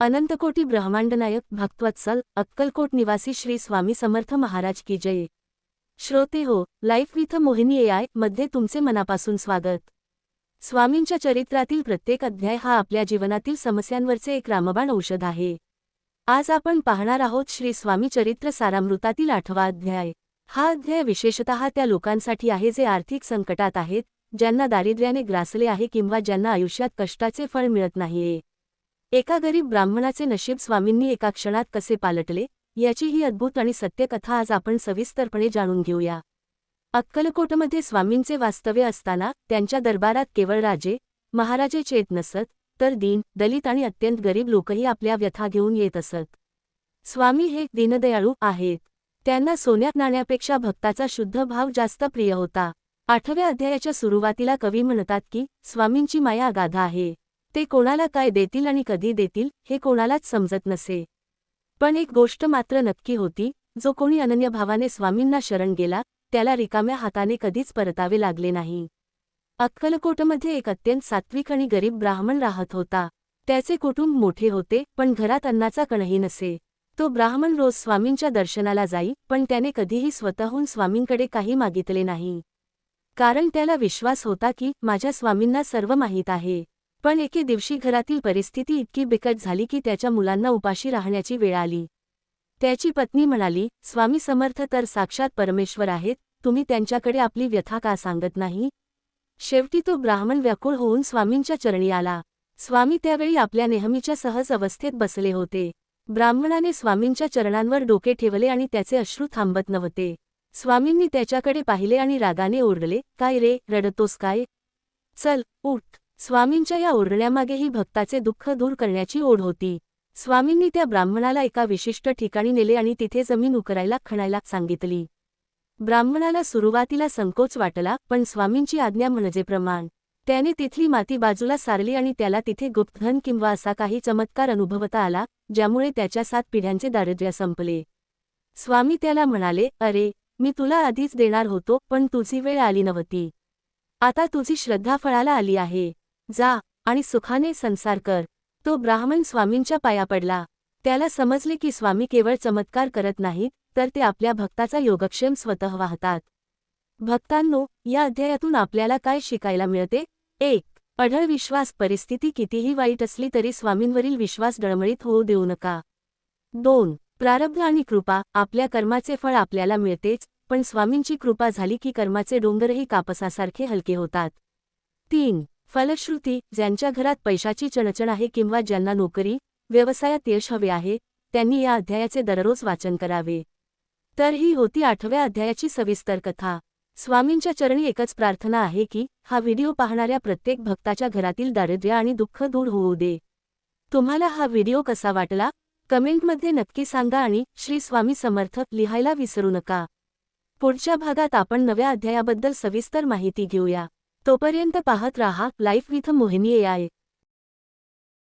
अनंतकोटी ब्रह्मांडनायक भक्तवत्सल अक्कलकोट निवासी श्री स्वामी समर्थ महाराज की जय। श्रोते हो, लाईफ विथ मोहिनी AI मध्ये तुमचे मनापासून स्वागत। स्वामींच्या चरित्रातील प्रत्येक अध्याय हा आपल्या जीवनातील समस्यांवरचे एक रामबाण औषध आहे। आज आपण पाहणार आहोत श्री स्वामी चरित्र सारामृतातील 8वा अध्याय। हा अध्याय विशेषतः त्या लोकांसाठी आहे जे आर्थिक संकटात आहेत, ज्यांना दारिद्र्याने ग्रासले आहे किंवा ज्यांना आयुष्यात कष्टाचे फळ मिळत नाहीये। एका गरीब ब्राह्मणाचे नशीब स्वामींनी एका क्षणात कसे पालटले, याची ही अद्भुत आणि सत्य कथा आज आपण सविस्तरपणे जाणून घेऊया। अक्कलकोटमध्ये स्वामींचे वास्तव्य असताना त्यांच्या दरबारात केवळ राजे, महाराजेच येत नसत, तर दीन, दलित आणि अत्यंत गरीब लोकही आपल्या व्यथा घेऊन येत असत। स्वामी हे दीनदयाळू आहेत। त्यांना सोन्यात नाण्यापेक्षा भक्ताचा शुद्ध भाव जास्त प्रिय होता। 8व्या अध्यायाच्या सुरुवातीला कवी म्हणतात की स्वामींची माया अगाध आहे। ते कोणाला काय देतील आणि कधी देतील हे कोणालाच समजत नसे। पण एक गोष्ट मात्र नक्की होती, जो कोणी अनन्य भावाने स्वामींना शरण गेला, त्याला रिकाम्या हाताने कधीच परतावे लागले नाही। अक्कलकोटमध्ये एक अत्यंत सात्विक आणि गरीब ब्राह्मण राहत होता। त्याचे कुटुंब मोठे होते, पण घरात अन्नाचा कणही नसे। तो ब्राह्मण रोज स्वामींच्या दर्शनाला जाई, पण त्याने कधीही स्वतःहून स्वामींकडे काही मागितले नाही। कारण त्याला विश्वास होता की माझ्या स्वामींना सर्व माहीत आहे। पण एके दिवशी घरातील परिस्थिती इतकी बिकट झाली की त्याच्या मुलांना उपाशी राहण्याची वेळ आली। त्याची पत्नी म्हणाली, स्वामी समर्थ तर साक्षात परमेश्वर आहेत, तुम्ही त्यांच्याकडे आपली व्यथा का सांगत नाही? शेवटी तो ब्राह्मण व्याकुळ होऊन स्वामींच्या चरणी आला। स्वामी त्यावेळी आपल्या नेहमीच्या सहज अवस्थेत बसले होते। ब्राह्मणाने स्वामींच्या चरणांवर डोके ठेवले आणि त्याचे अश्रू थांबत नव्हते। स्वामींनी त्याच्याकडे पाहिले आणि रागाने ओरडले, काय रे, रडतोस काय? चल, उठ। स्वामींच्या या ओरडण्यामागेही भक्ताचे दुःख दूर करण्याची ओढ होती। स्वामींनी त्या ब्राह्मणाला एका विशिष्ट ठिकाणी नेले आणि तिथे जमीन उकरायला खणायला सांगितली। ब्राह्मणाला सुरुवातीला संकोच वाटला, पण स्वामींची आज्ञा म्हणजे प्रमाण। त्याने तिथली माती बाजूला सारली आणि त्याला तिथे गुप्तधन किंवा असा काही चमत्कार अनुभवता आला, ज्यामुळे त्याच्या 7 पिढ्यांचे दारिद्र्य संपले। स्वामी त्याला म्हणाले, अरे, मी तुला आधीच देणार होतो, पण तुझी वेळ आली नव्हती। आता तुझी श्रद्धा फळाला आली आहे। जा आणि सुखाने संसार कर। तो ब्राह्मण स्वामींच्या पाया पडला। त्याला समजले की स्वामी केवळ चमत्कार करत नाहीत, तर ते आपल्या भक्ताचा योगक्षेम स्वतः वाहतात। भक्तांनो, या अध्यायातून आपल्याला काय शिकायला मिळते? 1. अढळ विश्वास। परिस्थिती कितीही वाईट असली तरी स्वामींवरील विश्वास डळमळीत होऊ देऊ नका। 2. प्रारब्ध आणि कृपा। आपल्या कर्माचे फळ आपल्याला मिळतेच, पण स्वामींची कृपा झाली की कर्माचे डोंगरही कापसासारखे हलके होतात। 3. फलश्रुती। ज्यांच्या घरात पैशाची चणचण आहे किंवा ज्यांना नोकरी, व्यवसायात यश हवे आहे, त्यांनी या अध्यायाचे दररोज वाचन करावे। तर ही होती 8व्या अध्यायाची सविस्तर कथा। स्वामींच्या चरणी एकच प्रार्थना आहे की हा व्हिडिओ पाहणाऱ्या प्रत्येक भक्ताच्या घरातील दारिद्र्य आणि दुःख दूर होऊ दे। तुम्हाला हा व्हिडिओ कसा वाटला? कमेंटमध्ये नक्की सांगा आणि श्री स्वामी समर्थ लिहायला विसरू नका। पुढच्या भागात आपण नव्या अध्यायाबद्दल सविस्तर माहिती घेऊया। तोपर्यंत पाहत राहा लाईफ विथ मोहिनी AI।